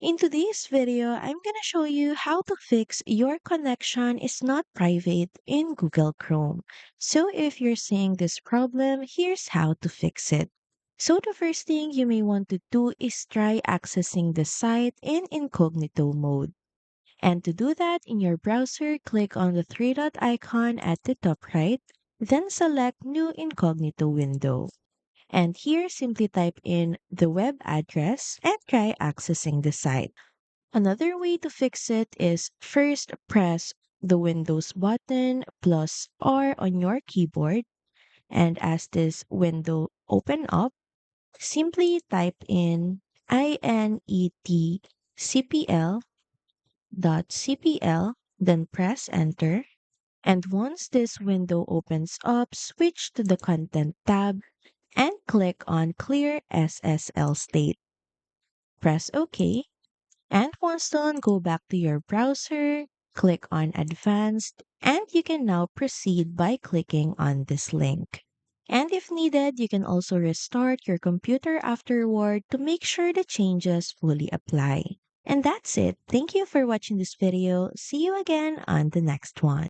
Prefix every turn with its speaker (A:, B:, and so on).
A: In today's video, I'm gonna show you how to fix your connection is not private in Google Chrome. So if you're seeing this problem, here's how to fix it. So the first thing you may want to do is try accessing the site in incognito mode. And to do that, in your browser, click on the three dot icon at the top right, then select New Incognito window. And here, simply type in the web address and try accessing the site. Another way to fix it is first press the Windows button plus R on your keyboard, and as this window open up, simply type in inetcpl.cpl, then press enter. And once this window opens up, switch to the Content tab and click on Clear SSL State. Press OK. And once done, go back to your browser, click on Advanced, and you can now proceed by clicking on this link. And if needed, you can also restart your computer afterward to make sure the changes fully apply. And that's it. Thank you for watching this video. See you again on the next one.